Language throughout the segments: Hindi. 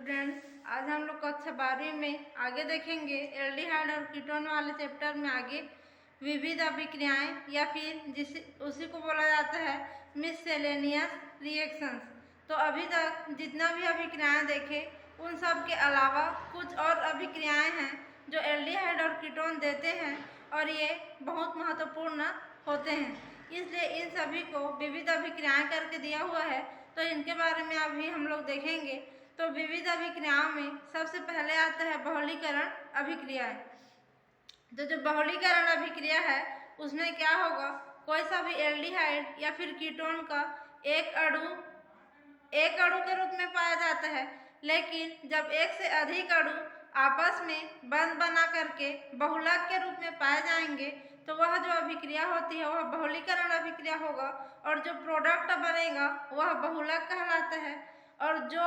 स्टूडेंट्स, आज हम लोग कक्षा 12वीं में आगे देखेंगे एल्डिहाइड और कीटोन वाले चैप्टर में आगे विविध अभिक्रियाएं या फिर उसी को बोला जाता है मिससेलेनियस रिएक्शंस। तो अभी तक जितना भी अभिक्रियाएं देखे उन सब के अलावा कुछ और अभिक्रियाएं हैं जो एल्डिहाइड और कीटोन देते हैं और ये बहुत महत्वपूर्ण होते हैं, इसलिए इन सभी को विविध अभिक्रियाएं करके दिया हुआ है। तो इनके बारे में अभी हम लोग देखेंगे। तो विविध अभिक्रियाओं में सबसे पहले आता है बहुलीकरण अभिक्रियाएं। तो जो बहुलीकरण अभिक्रिया है उसमें क्या होगा, कोई सा भी एल्डिहाइड या फिर कीटोन का एक अणु के रूप में पाया जाता है, लेकिन जब एक से अधिक अणु आपस में बंध बना करके बहुलक के रूप में पाए जाएंगे तो वह जो अभिक्रिया होती है वह बहुलीकरण अभिक्रिया होगा और जो प्रोडक्ट बनेगा वह बहुलक कहलाता है और जो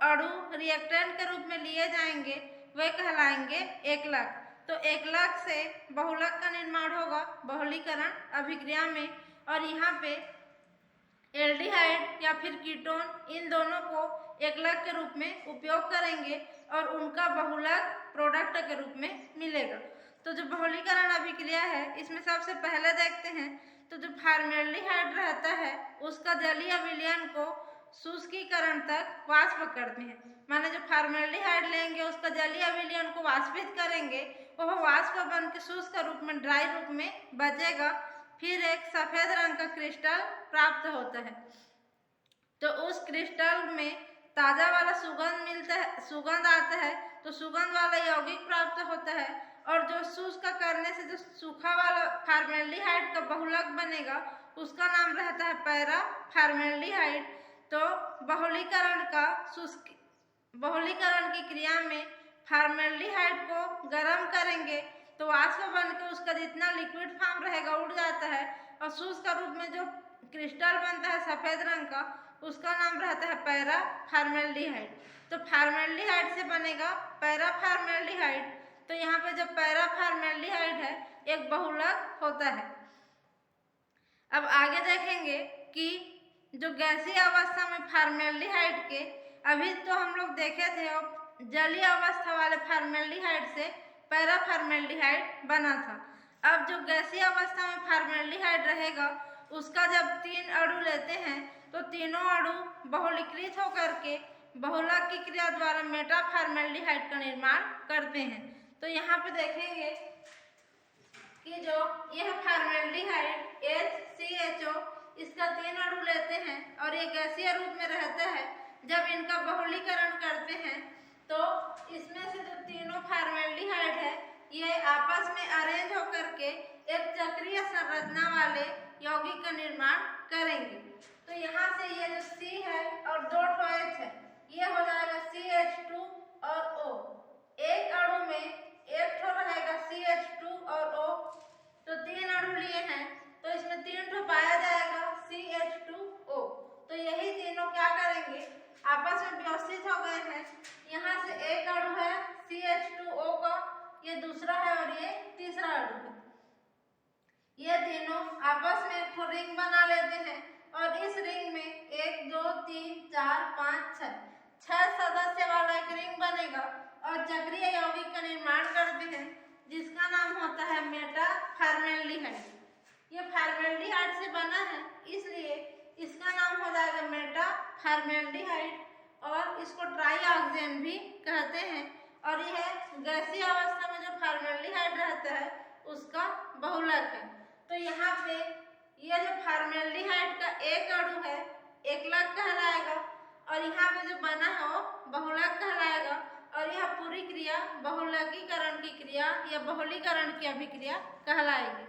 अणु रिएक्टेंट के रूप में लिए जाएंगे वे कहलाएंगे एकलक। तो एकलक से बहुलक का निर्माण होगा बहुलीकरण अभिक्रिया में और यहाँ पे एल्डिहाइड या फिर कीटोन इन दोनों को एकलक के रूप में उपयोग करेंगे और उनका बहुलक प्रोडक्ट के रूप में मिलेगा। तो जो बहुलीकरण अभिक्रिया है इसमें सबसे पहले देखते हैं तो जो फॉर्मेल्डिहाइड रहता है उसका जलीय विलयन को शुष्कीकरण तक वाष्प करते हैं। माने जो फॉर्मेल्डिहाइड लेंगे उसका जलीय विलयन को वाष्पित करेंगे, वह वाष्प बन के शुष्क रूप में ड्राई रूप में बचेगा, फिर एक सफेद रंग का क्रिस्टल प्राप्त होता है। तो उस क्रिस्टल में ताजा वाला सुगंध आता है, तो सुगंध वाला यौगिक प्राप्त होता है और जो शुष्क करने से जो सूखा वाला फॉर्मेल्डिहाइड का बहुलक बनेगा उसका नाम रहता है पैरा फॉर्मेल्डिहाइड। तो बहुलीकरण की क्रिया में फॉर्मेल्डिहाइड को गर्म करेंगे तो वाष्प बन के उसका जितना लिक्विड फॉर्म रहेगा उड़ जाता है और शुष्क रूप में जो क्रिस्टल बनता है सफेद रंग का उसका नाम रहता है पैरा फॉर्मेल्डिहाइड। तो फॉर्मेल्डिहाइड से बनेगा पैरा फॉर्मेल्डिहाइड। तो यहाँ पे जो पैरा फॉर्मेल्डिहाइड है एक बहुलक होता है। अब आगे देखेंगे कि जो गैसीय अवस्था में फॉर्मेल्डिहाइड के अभी तो हम लोग देखे थे जलीय अवस्था वाले फॉर्मेल्डिहाइड से पैरा फॉर्मेल्डिहाइड बना था। अब जो गैसीय अवस्था में फॉर्मेल्डिहाइड रहेगा उसका जब 3 अणु लेते हैं तो तीनों अणु बहुलीकृत होकर के बहुलक की क्रिया द्वारा मेटा फॉर्मेल्डिहाइड का निर्माण करते हैं। तो यहाँ पे देखेंगे कि जो यह फॉर्मेल्डिहाइड HCHO इसका 3 अणु लेते हैं और ये गैसीय रूप में रहता है। जब इनका बहुलीकरण करते हैं तो इसमें से जो तीनों फॉर्मेल्डिहाइड है ये आपस में अरेंज होकर के एक चक्रीय संरचना वाले यौगिक का निर्माण करेंगे। तो यहाँ से ये जो C है और 2 H है ये हो जाएगा CH2 और O। एक अणु में एक ठो रहेगा CH2 और O। तो 3 अणु लिए हैं तो इसमें 3 ठो पाया जाएगा CH2O। तो यही तीनों क्या करेंगे आपस में व्यवस्थित हो गए हैं। यहाँ से एक अणु है CH2O का, ये दूसरा है और ये तीसरा अणु है। ये तीनों आपस में एक रिंग बना लेते हैं और इस रिंग में 1 2 3 4 5 6 सदस्य वाला एक रिंग बनेगा और चक्रीय यौगिक का निर्माण करते हैं जिसका नाम होता है मेटा फॉर्मेल्डिहाइड। ये फॉर्मेल्डिहाइड से बना है इसलिए इसका नाम हो जाएगा मेटा फॉर्मेल्डिहाइड और इसको ट्राई ऑक्सेन भी कहते हैं। और यह गैसीय अवस्था में जो फॉर्मेल्डिहाइड रहता है उसका बहुलक है। तो यहाँ पे यह जो फॉर्मेल्डिहाइड का एक अणु है एकलक कहलाएगा और यहाँ पे जो बना है वो बहुलक कहलाएगा और यह पूरी क्रिया बहुलकीकरण की क्रिया या बहुलीकरण की अभिक्रिया कहलाएगी।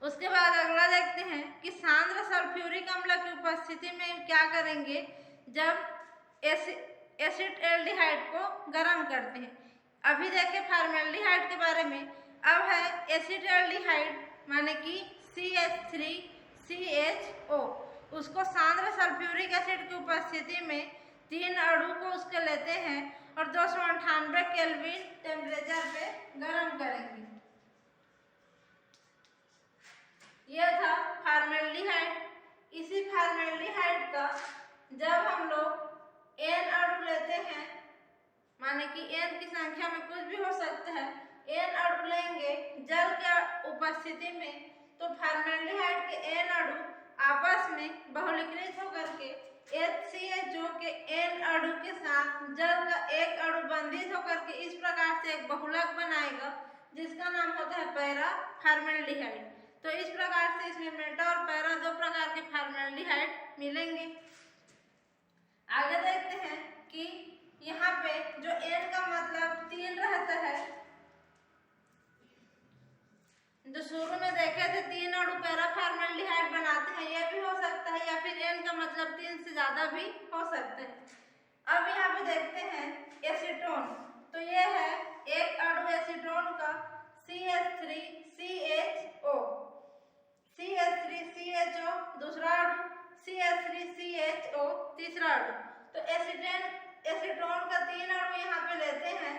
उसके बाद अगला देखते हैं कि सांद्र सल्फ्यूरिक अम्ल की उपस्थिति में क्या करेंगे जब एसिटेल्डिहाइड को गर्म करते हैं। अभी देखें फॉर्मेल्डिहाइड के बारे में। अब है एसिटेल्डिहाइड माने कि CH3CHO, उसको सांद्र सल्फ्यूरिक एसिड की उपस्थिति में 3 अणु को उसके लेते हैं और 298 केल्विन टेम्परेचर पे गर्म करेंगे। यह था फॉर्मेल्डिहाइड। इसी फॉर्मेल्डिहाइड का जब हम लोग N अणु लेते बल्कि n की संख्या में कुछ भी हो सकता है, n अणु लेंगे जल के उपस्थिति में, तो फॉर्मेल्डिहाइड के n अणु आपस में बहुलीकृत होकर के HCHO के n अणु के साथ जल का एक अणु बंधित होकर के इस प्रकार से एक बहुलक बनाएगा जिसका नाम होता है पैरा फॉर्मेल्डिहाइड। तो इस प्रकार से इसमें मेटा और पैरा दो प्रकार के फॉर्मेल्डिहाइड मिलेंगे। आगे देखते हैं कि यहाँ पे जो n का मतलब 3 रहता है, जो शुरू में देखे थे 3 अणु पैरा फॉर्मेल्डिहाइड बनाते हैं, यह भी हो सकता है, या फिर n का मतलब 3 से ज्यादा भी हो सकते हैं। अब यहाँ पे देखते हैं एसीटोन, तो यह है एक अणु एसीटोन का CH3CHO, CH3CHO दूसरा अणु, CH3CHO तीसरा अणु। तो एसीटोन का 3 अणु यहाँ पे लेते हैं,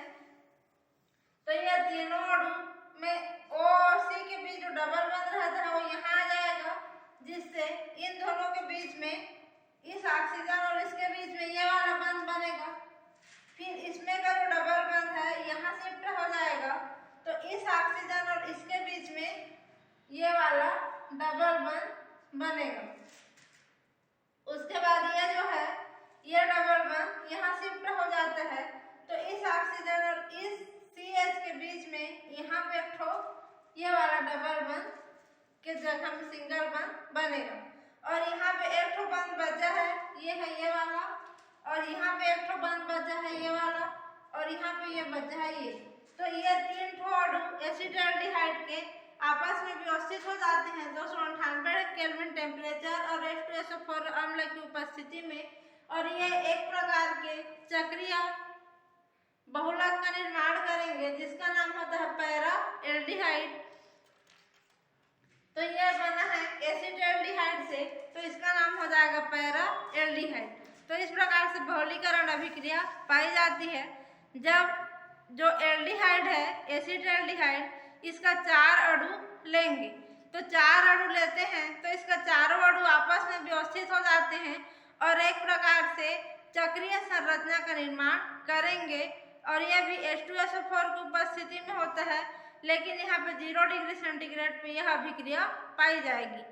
तो यह तीनों अणु में O और C के बीच जो डबल बंध रहता है वो यहाँ आ जाएगा, जिससे इन दोनों के बीच में इस ऑक्सीजन और इसके बीच में ये वाला बंध बनेगा। फिर इसमें का जो डबल बंध है यहाँ शिफ्ट हो जाएगा, तो इस ऑक्सीजन और इसके बीच में ये वाला डबल बंध बनेगा। उसके बाद ये जो है ये डबल बंध यहाँ शिफ्ट हो जाता है, तो इस ऑक्सीजन और इस CH के बीच में यहाँ पे एक ठो ये वाला डबल बंध के जगह में सिंगल बंध बनेगा। और यहाँ पे एक ठो बंध बचा है, ये है ये वाला, और यहाँ पे एक ठो बंध बचा है ये वाला, और यहाँ पे ये बचा है ये। तो ये 3 ठो अणु एसिटाल्डिहाइड के आपस में व्यवस्थित हो जाते हैं 298 केल्विन टेम्परेचर और H2SO4 अम्ल की उपस्थिति में, और ये एक प्रकार के चक्रीय बहुलक का निर्माण करेंगे जिसका नाम होता है पैरा एल्डिहाइड। तो यह बना है एसिटाल्डिहाइड से, तो इसका नाम हो जाएगा पैरा एल्डिहाइड। तो इस प्रकार से बहुलीकरण अभिक्रिया पाई जाती है जब जो एल्डिहाइड है एसिटाल्डिहाइड, इसका 4 अणु लेंगे, तो 4 अणु लेते हैं तो इसका चारों अणु आपस में व्यवस्थित हो जाते हैं और एक प्रकार से चक्रीय संरचना का निर्माण करेंगे, और यह भी H2SO4 की उपस्थिति में होता है, लेकिन यहाँ पे 0 डिग्री सेंटीग्रेड पे यह अभिक्रिया पाई जाएगी।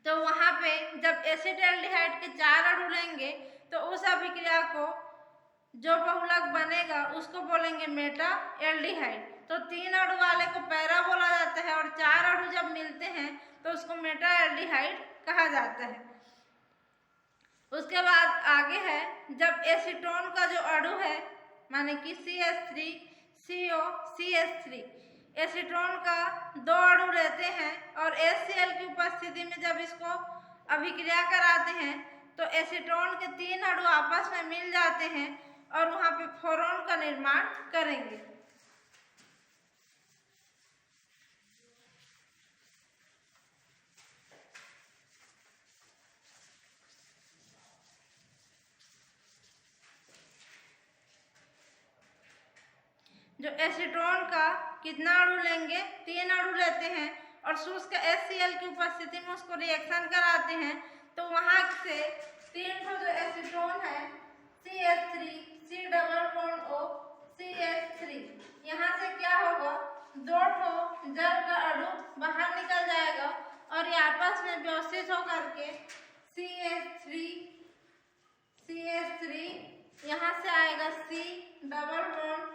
तो वहाँ पे जब एसिटाल्डिहाइड के 4 अणु लेंगे तो उस अभिक्रिया को जो बहुलक बनेगा उसको बोलेंगे मेटा एल्डिहाइड। तो 3 अणु वाले को पैरा बोला जाता है और 4 अणु जब मिलते हैं तो उसको मेटा एल्डिहाइड कहा जाता है। उसके बाद आगे है जब एसीटोन का जो अणु है माने कि CH3CO CH3, एसीटोन का 2 अणु लेते हैं और HCl की उपस्थिति में जब इसको अभिक्रिया कराते हैं तो एसीटोन के 3 अणु आपस में मिल जाते हैं और वहाँ पे फोरॉन का निर्माण करेंगे। जो एसीटोन का कितना अणु लेंगे, 3 अणु लेते हैं और शुष्क HCl की उपस्थिति में उसको रिएक्शन कराते हैं, तो वहां से 3 ठो जो एसीटोन है CH3 C double bond O CH3, यहाँ से क्या होगा 2 ठो जल का अणु बाहर निकल जाएगा और ये आपस में व्यवस्थित होकर के CH3 यहाँ से आएगा C double bond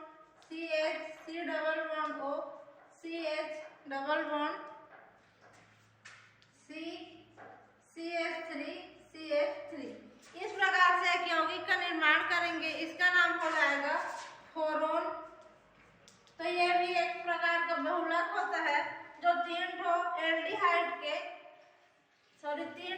CH C double bond O CH double bond C CH3 CH3। इस प्रकार से एक यौगिक का निर्माण करेंगे, इसका नाम हो जाएगा फोरॉन। तो यह भी एक प्रकार का बहुलक होता है जो 3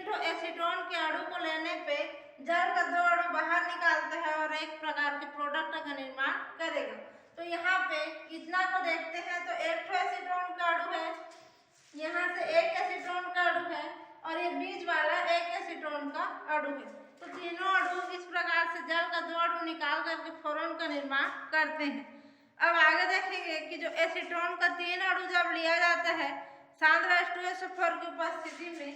ठो एसीटोन के अणु को लेने पे जल का 2 अणु बाहर निकालता है और एक प्रकार के प्रोडक्ट का निर्माण करेगा। तो यहाँ पे इतना को देखते हैं तो एक ठो एसीटोन का अणु है, यहाँ से एक एसीटोन का अणु है और ये बीच वाला एक एसीटोन का अणु है। तो तीनों अणु इस प्रकार से जल का 2 अणु निकाल करके फोरॉन का निर्माण करते हैं। अब आगे देखेंगे कि जो एसीटोन का 3 अणु जब लिया जाता है सांद्र H2SO4 की उपस्थिति में,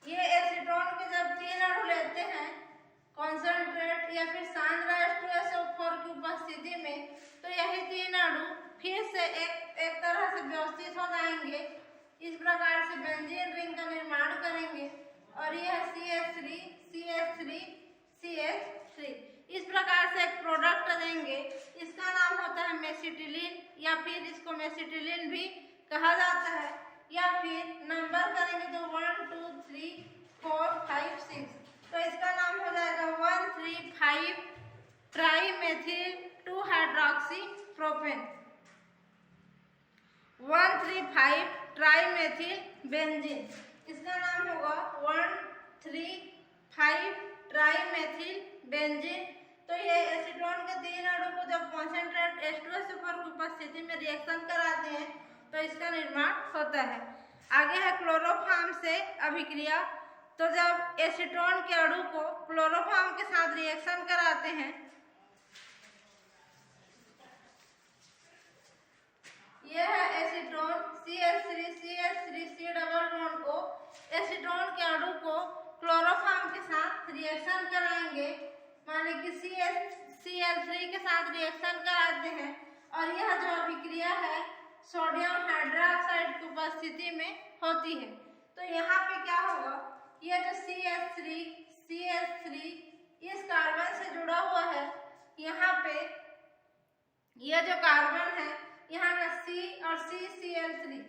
ये एसीटोन के जब 3 अणु लेते हैं कौन इस प्रकार से बेंजीन रिंग का निर्माण करेंगे और यह CH3 CH3 CH3 इस प्रकार से एक प्रोडक्ट देंगे। इसका नाम होता है मेसिटिलीन या फिर इसको मेसिटिलीन भी कहा जाता है। या फिर नंबर करेंगे तो 1 2 3 4 5 6 तो इसका नाम हो जाएगा 1,3,5 ट्राईमेथिल 2 हाइड्रोक्सी प्रोपेन 1,3,5 ट्राईमेथिल बेंजीन। इसका नाम होगा 1,3,5 ट्राईमेथिल बेंजीन। तो ये एसीटोन के 3 अणु को जब कॉन्सेंट्रेट H2SO4 की उपस्थिति में रिएक्शन कराते हैं तो इसका निर्माण होता है। आगे है क्लोरोफॉर्म से अभिक्रिया। तो जब एसीटोन के अणु को क्लोरोफॉर्म के साथ रिएक्शन कराते हैं, यह है एसीटोन CH3 डबल बॉन्ड को एसीटोन के अणु को क्लोरोफॉर्म के साथ रिएक्शन कराएंगे, माने कि CH3 के साथ रिएक्शन कराते हैं और यह जो अभिक्रिया है सोडियम हाइड्रोक्साइड की उपस्थिति में होती है। तो यहाँ पे क्या होगा, यह जो CH3 इस कार्बन से जुड़ा हुआ है, यहाँ पे यह जो कार्बन है यहाँ का C और CCl3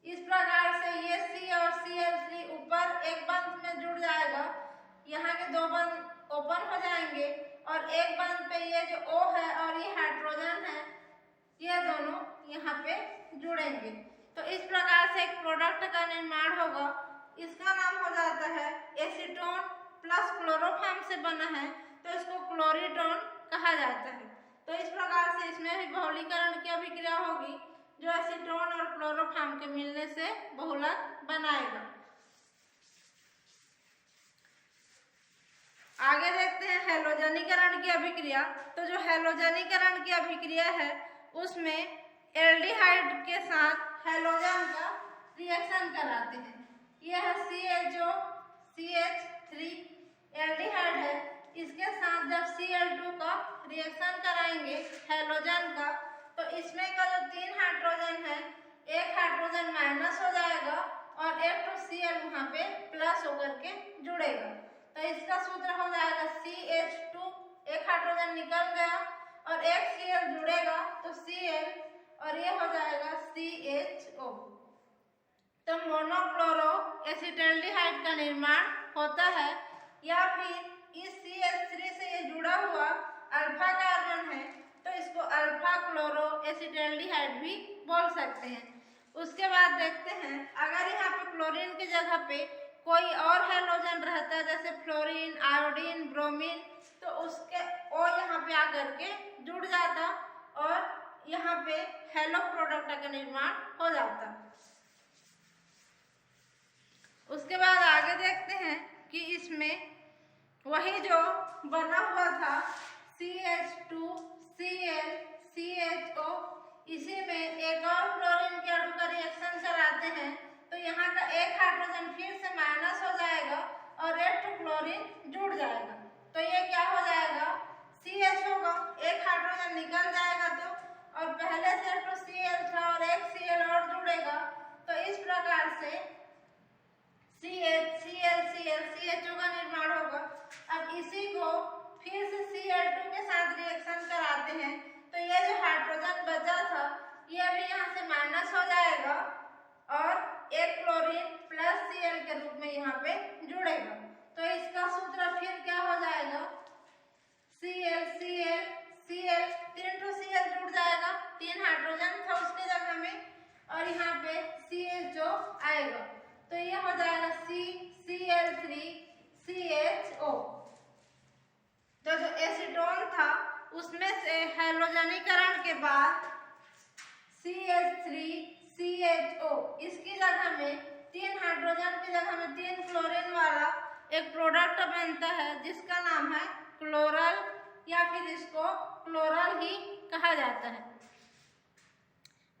इस प्रकार से ये C और Cl3 ऊपर एक बंध में जुड़ जाएगा। यहाँ के 2 बंध ओपन हो जाएंगे और एक बंध पे ये जो O है और ये हाइड्रोजन है, ये दोनों यहाँ पे जुड़ेंगे। तो इस प्रकार से एक प्रोडक्ट का निर्माण होगा। इसका नाम हो जाता है एसीटोन प्लस क्लोरोफॉर्म से बना है तो इसको क्लोरीटोन कहा जाता है। तो इस प्रकार से इसमें भी बहुलीकरण की अभिक्रिया होगी जो एसीटोन और क्लोरोफॉर्म के मिलने से बहुलक बनाएगा। आगे देखते हैं हैलोजनीकरण की अभिक्रिया। तो जो हैलोजनीकरण की अभिक्रिया है उसमें एल्डिहाइड के साथ हैलोजन का रिएक्शन कराते हैं। यह CHO CH3 एल्डिहाइड है, इसके साथ जब Cl2 का रिएक्शन कराएंगे हैलोजन का तो इसमें का जो 3 हाइड्रोजन है, एक हाइड्रोजन माइनस हो जाएगा और एक तो Cl वहाँ पे प्लस होकर के जुड़ेगा। तो इसका सूत्र हो जाएगा CH2, एक हाइड्रोजन निकल गया और एक Cl जुड़ेगा तो Cl और ये हो जाएगा CHO। तो मोनोक्लोरो एसिटल्डिहाइड का निर्माण होता है। या फिर इस CH3 से ये जुड़ा हुआ अल्फा कार्बन है तो इसको अल्फा क्लोरो एसिटल्डिहाइड भी बोल सकते हैं। उसके बाद देखते हैं अगर यहाँ पे क्लोरीन की जगह पे कोई और हैलोजन रहता है जैसे फ्लोरीन, आयोडीन, ब्रोमीन, तो उसके O यहाँ पे आकर के जुड़ जाता और यहाँ पे हैलो प्रोडक्ट का निर्माण हो जाता। उसके बाद आगे देखते हैं कि इसमें वही जो बना हुआ था CH2 Cl CHO, इसी में एक और क्लोरीन के अणु का रिएक्शन कराते हैं तो यहाँ का एक हाइड्रोजन फिर से माइनस हो जाएगा और एक क्लोरीन जुड़ जाएगा। तो ये क्या हो जाएगा, CH होगा, एक हाइड्रोजन निकल जाएगा तो और पहले से तो Cl था और एक Cl और जुड़ेगा। तो इस प्रकार से CHO का निर्माण होगा। अब इसी को फिर से Cl2 के साथ रिएक्शन कराते हैं तो ये जो हाइड्रोजन बचा था ये भी यहाँ से माइनस हो जाएगा और एक क्लोरीन प्लस Cl के रूप में यहाँ पे जुड़ेगा। तो इसका सूत्र फिर क्या हो जाएगा, Cl 3 तो Cl जुड़ जाएगा, 3 हाइड्रोजन था उसके जगह में और यहाँ पे CHO आएगा तो ये हो जाएगा CCl3 CHO। तो जो एसीटोन था उसमें से हैलोजनीकरण के बाद CH3 CHO इसकी जगह में 3 हाइड्रोजन की जगह में 3 क्लोरीन वाला एक प्रोडक्ट बनता है जिसका नाम है क्लोरल या फिर इसको क्लोरल ही कहा जाता है।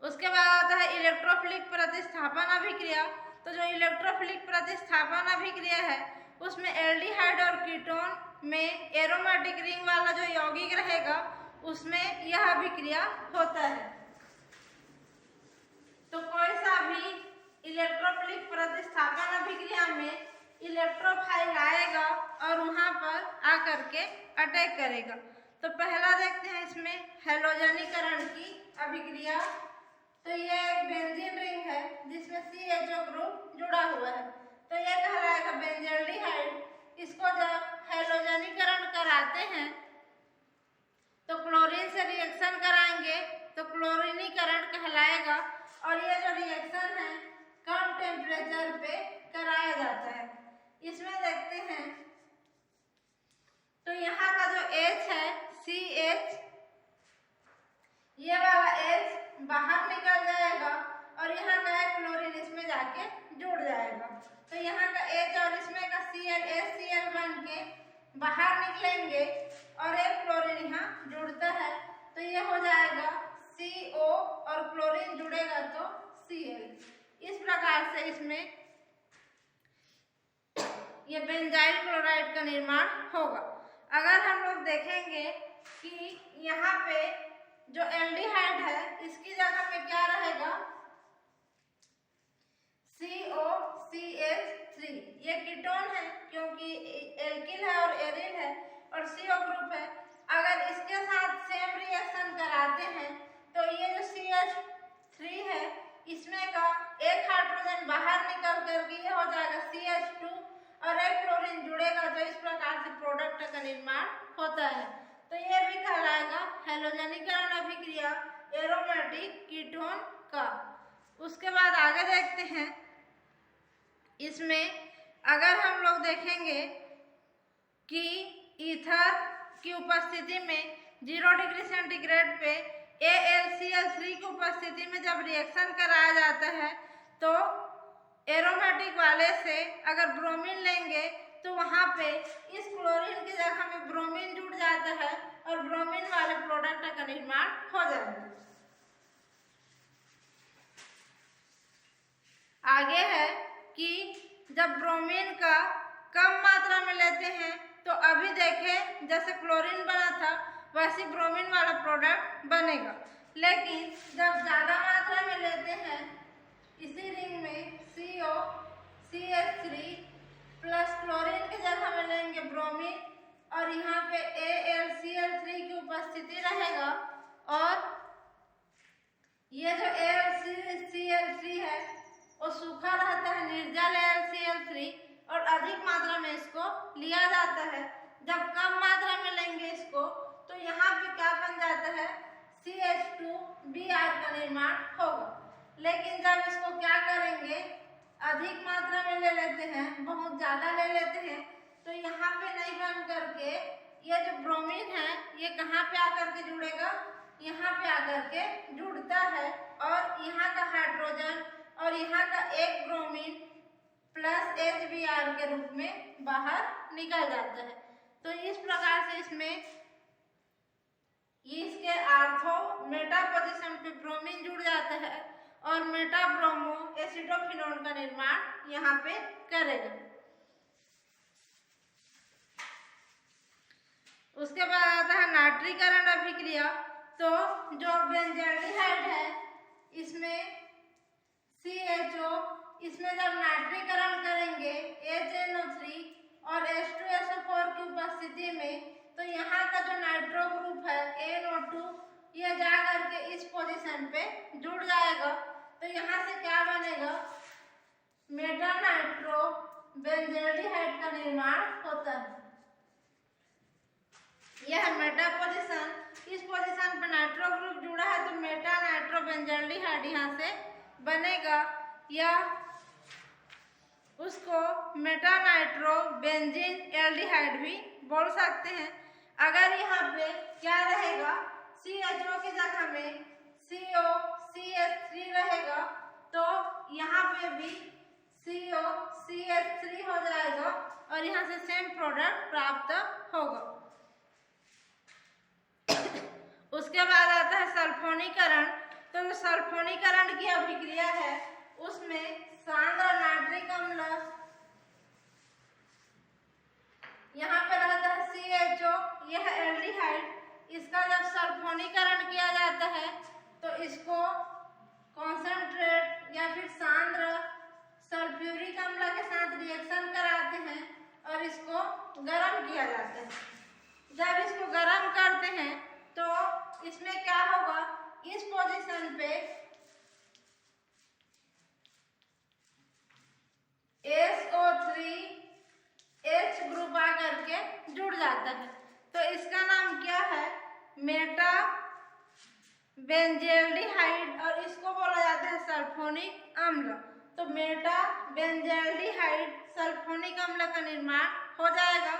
उसके बाद आता है इलेक्ट्रोफिलिक प्रतिस्थापन अभिक्रिया। तो जो इलेक्ट्रोफिलिक प्रतिस्थापन अभिक्रिया है उसमें एल्डिहाइड और कीटोन में एरोमेटिक रिंग वाला जो यौगिक रहेगा उसमें यह अभिक्रिया होता है। तो कोई सा भी इलेक्ट्रोफाइल आएगा और वहां पर आकर के अटैक करेगा। तो पहला देखते हैं इसमें हैलोजनीकरण की अभिक्रिया। तो ये एक बेंजीन रिंग है जिसमें CHO ग्रुप जुड़ा हुआ है, तो ये कहलाएगा बेंजल्डिहाइड। इसको जब हैलोजनीकरण कराते हैं तो क्लोरीन से रिएक्शन कराएंगे तो क्लोरीनीकरण कहलाएगा, और ये जो रिएक्शन है कम टेम्परेचर पे कराया जाता है। इसमें देखते हैं तो यहाँ का जो H है CH, ये वाला H बाहर निकल जाएगा और यहाँ का एक क्लोरीन इसमें जाके जुड़ जाएगा। तो यहाँ का H और इसमें का Cl HCl बन के बाहर निकलेंगे और एक क्लोरीन यहाँ जुड़ता है, तो ये हो जाएगा CO और क्लोरीन जुड़ेगा तो Cl। इस प्रकार से इसमें ये बेंजाइल क्लोराइड का निर्माण होगा। अगर हम लोग देखेंगे कि यहाँ पे जो एल्डिहाइड है इसकी जगह में क्या रहेगा, COCH3। ये कीटोन है क्योंकि एल्किल है और एरिल है और CO ग्रुप है। अगर इसके साथ सेम रिएक्शन कराते हैं तो ये जो CH3 है इसमें का एक हाइड्रोजन बाहर निकल करके ये हो जाएगा CH2 और एक क्लोरीन जुड़ेगा, तो इस प्रकार से प्रोडक्ट का निर्माण होता है। तो ये भी कहलाएगा हैलोजनीकरण अभिक्रिया एरोमेटिक कीटोन का। उसके बाद आगे देखते हैं, इसमें अगर हम लोग देखेंगे कि ईथर की उपस्थिति में 0 डिग्री सेंटीग्रेड पे AlCl3 की उपस्थिति में जब रिएक्शन कराया जाता है तो एरोमेटिक वाले से अगर ब्रोमीन लेंगे तो वहाँ पे इस क्लोरीन की जगह में ब्रोमीन जुड़ जाता है और ब्रोमीन वाले प्रोडक्ट का निर्माण हो जाता है। आगे है कि जब ब्रोमीन का कम मात्रा में लेते हैं तो अभी देखें जैसे क्लोरीन बना था वैसे ब्रोमीन वाला प्रोडक्ट बनेगा, लेकिन जब ज़्यादा मात्रा में लेते हैं इसी रिंग में COCH3 प्लस क्लोरीन की जगह में लेंगे ब्रोमीन और यहाँ पे AlCl3 की उपस्थिति रहेगा और ये जो AlCl3 है वो सूखा रहता है, निर्जल AlCl3, और अधिक मात्रा में इसको लिया जाता है। जब कम मात्रा में लेंगे इसको तो यहाँ पे क्या बन जाता है, CH2Br का निर्माण होगा। लेकिन जब इसको क्या करेंगे, अधिक मात्रा में ले लेते हैं, बहुत ज़्यादा ले लेते हैं, तो यहाँ पे नहीं बन करके ये जो ब्रोमीन है ये कहाँ पे आकर के जुड़ेगा, यहाँ पे आकर के जुड़ता है और यहाँ का हाइड्रोजन और यहाँ का एक ब्रोमीन प्लस HBr के रूप में बाहर निकल जाता है। तो इस प्रकार से इसमें इसके आर्थो मेटा पोजीशन पे ब्रोमीन जुड़ जाता है और मेटा ब्रोमो एसिडोफिनोन का निर्माण यहाँ पे करेगा। उसके बाद आता है नाइट्रीकरण अभिक्रिया। तो जो बेंजल्डिहाइड है इसमें CHO, इसमें जब नाइट्रीकरण करेंगे HNO3 और H2SO4 की उपस्थिति में तो यहाँ का जो नाइट्रो ग्रुप है NO2 ये जा करके इस पोजीशन पे जुड़ जाएगा। तो यहाँ से क्या बनेगा, मेटा नाइट्रो बेंजल्डिहाइड का निर्माण होता है। यह मेटा पोजीशन, इस पोजीशन पे नाइट्रो ग्रुप जुड़ा है तो मेटा नाइट्रो बेंजल्डिहाइड यहाँ से बनेगा, या उसको मेटा नाइट्रो बेंजीन एल्डिहाइड भी बोल सकते हैं। अगर यहाँ पे क्या रहेगा, CHO की जगह में COCH3 रहेगा तो यहाँ पे भी COCH3 हो जाएगा और यहाँ से सेम प्रोडक्ट प्राप्त होगा। उसके बाद आता है सल्फोनीकरण। तो जो सल्फोनीकरण की अभिक्रिया है उसमें सांद्र नाइट्रिक अम्ल यहाँ पे रहता है CHO, यह एल्डिहाइड, इसका जब सल्फोनीकरण किया जाता है तो इसको कॉन्सेंट्रेट या फिर सांद्र सल्फ्यूरिक अम्ल के साथ रिएक्शन कराते जाता है। जब इसको गर्म करते हैं तो इसमें क्या होगा, इस पोजीशन पे SO3 H ग्रुप आकर के जुड़ जाता है। तो इसका नाम क्या है, मेटा बेंजेल्डिहाइड, और इसको बोला जाता है सल्फोनिक अम्ल। तो मेटा बेंजेल्डिहाइड सल्फोनिक अम्ल का निर्माण हो जाएगा।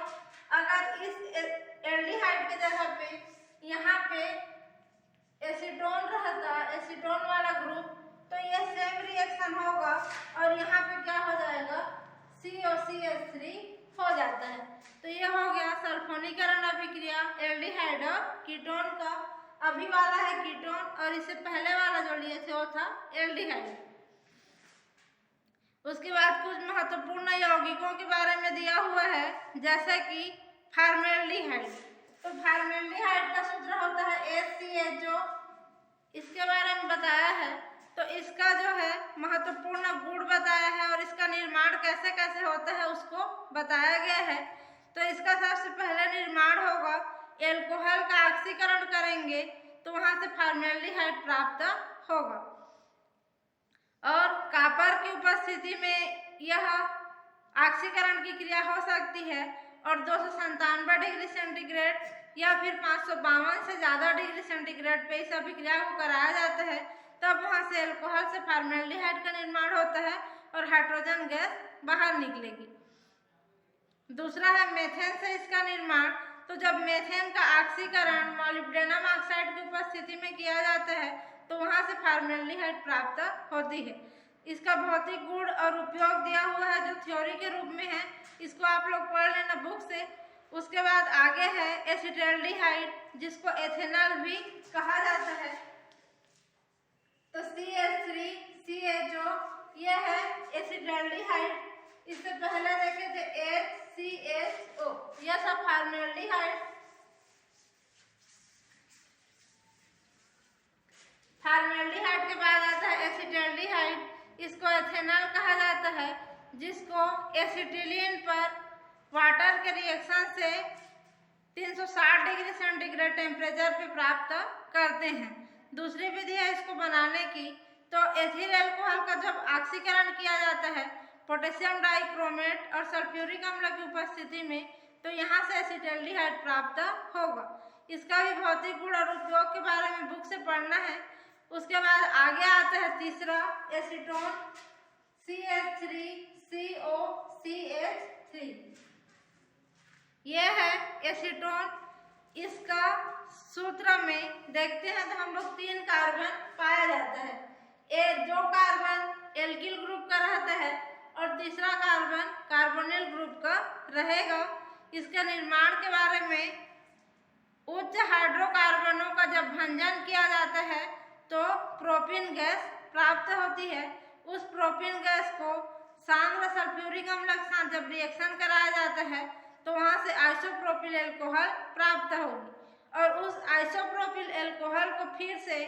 अगर इस एल्डिहाइड की जगह पे यहाँ पे एसीटोन रहता, एसीटोन वाला ग्रुप, तो ये सेम रिएक्शन होगा और यहाँ पे क्या हो जाएगा, COCH3 हो जाता है। तो ये हो गया सल्फोनीकरण अभिक्रिया एल्डिहाइड और कीटोन का। अभी वाला है कीटोन और इससे पहले वाला जो लिए थे वो था एल्डिहाइड। उसके बाद कुछ महत्वपूर्ण यौगिकों के बारे में दिया हुआ है, जैसे कि फॉर्मेल्डिहाइड। तो फॉर्मेल्डिहाइड का सूत्र होता है HCHO, इसके बारे में बताया है। तो इसका जो है महत्वपूर्ण गुण बताया है और इसका निर्माण कैसे कैसे होता है उसको बताया गया है। तो इसका सबसे पहले निर्माण होगा, एल्कोहल का ऑक्सीकरण करेंगे तो वहां से फॉर्मेल्डिहाइड प्राप्त होगा। और कॉपर की उपस्थिति में यह ऑक्सीकरण की क्रिया हो सकती है और 297 डिग्री सेंटीग्रेड या फिर 552 से ज़्यादा डिग्री सेंटीग्रेड पे इस अभिक्रिया को कराया जाता है। तब वहाँ से एल्कोहल से फॉर्मेल्डिहाइड का निर्माण होता है और हाइड्रोजन गैस बाहर निकलेगी। दूसरा है मेथेन से इसका निर्माण। तो जब मेथेन का ऑक्सीकरण मॉलिब्डेनम ऑक्साइड की उपस्थिति में किया जाता है तो वहाँ से फॉर्मेल्डिहाइड प्राप्त होती है। इसका भौतिक गुण और उपयोग दिया हुआ है जो थ्योरी के रूप में है, इसको आप लोग पढ़ लेना बुक से। उसके बाद आगे है एसिटल्डिहाइड, जिसको एथेनॉल भी कहा जाता है। तो CH3CHO ये है एसिटल्डिहाइड। इससे पहले देखे थे HCHO, यह था फॉर्मेल्डिहाइड। फॉर्मेल्डिहाइड के बाद आता है एसिटल्डिहाइड, इसको एथेनॉल कहा जाता है, जिसको एसिटिलीन पर वाटर के रिएक्शन से 360 डिग्री सेंटीग्रेड टेम्परेचर पे प्राप्त करते हैं। दूसरी विधि है इसको बनाने की। तो एथिल एल्कोहल का जब ऑक्सीकरण किया जाता है पोटेशियम डाइक्रोमेट और सल्फ्यूरिक अम्ल की उपस्थिति में, तो यहाँ से एसिटल्डिहाइड प्राप्त होगा। इसका भी भौतिक गुण और उपयोग के बारे में बुक से पढ़ना है। उसके बाद आगे आता है तीसरा एसीटोन, CH3COCH3, यह है एसीटोन। इसका सूत्र में देखते हैं तो हम लोग 3 कार्बन पाया जाता है। जो कार्बन एल्किल ग्रुप का रहता है और तीसरा कार्बन कार्बोनिल ग्रुप का रहेगा। इसके निर्माण के बारे में, उच्च हाइड्रोकार्बनों का जब भंजन किया जाता है तो प्रोपीन गैस प्राप्त होती है। उस प्रोपीन गैस को सांद्र सल्फ्यूरिक अम्ल के साथ जब रिएक्शन कराया जाता है तो वहाँ से आइसोप्रोपिल एल्कोहल प्राप्त होगी और उस आइसोप्रोपिल एल्कोहल को फिर से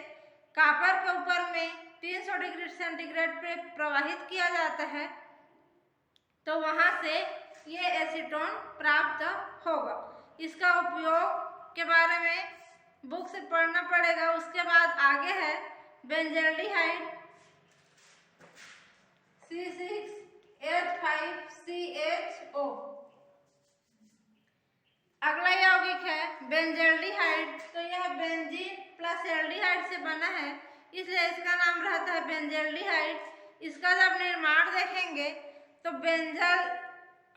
कॉपर के ऊपर में 300 डिग्री सेंटीग्रेड पे प्रवाहित किया जाता है, तो वहाँ से ये एसीटोन प्राप्त होगा। इसका उपयोग के बारे में बुक से पढ़ना पड़ेगा। उसके बाद आगे है बेंजल्डिहाइड, C6H5CHO। अगला यौगिक है बेंजल्डिहाइड। तो यह बेंजीन प्लस एल्डिहाइड से बना है, इसलिए इसका नाम रहता है बेंजल्डिहाइड। इसका जब निर्माण देखेंगे तो बेंजल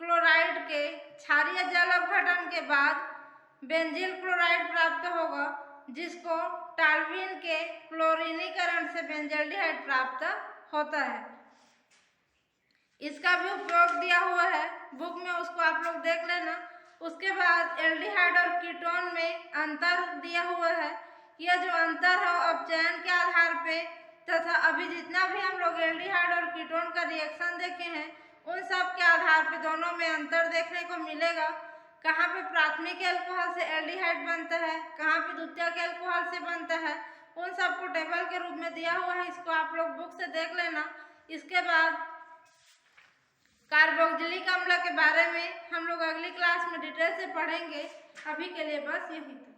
क्लोराइड के क्षारीय जल अपघटन के बाद बेंजील क्लोराइड प्राप्त होगा, जिसको टाल्वीन के क्लोरीनीकरण से बेंजल्डिहाइड प्राप्त होता है। इसका भी उपयोग दिया हुआ है बुक में, उसको आप लोग देख लेना। उसके बाद एल्डिहाइड और कीटोन में अंतर दिया हुआ है। यह जो अंतर है अपचयन के आधार पे तथा अभी जितना भी हम लोग एल्डिहाइड और कीटोन का रिएक्शन देखे हैं उन सब के आधार पे दोनों में अंतर देखने को मिलेगा। कहाँ पे प्राथमिक एल्कोहल से एल्डिहाइड बनता है, कहाँ पे द्वितीयक एल्कोहल से बनता है, उन सबको टेबल के रूप में दिया हुआ है। इसको आप लोग बुक से देख लेना। इसके बाद कार्बोक्जिलिक अम्ल के बारे में हम लोग अगली क्लास में डिटेल से पढ़ेंगे। अभी के लिए बस यही।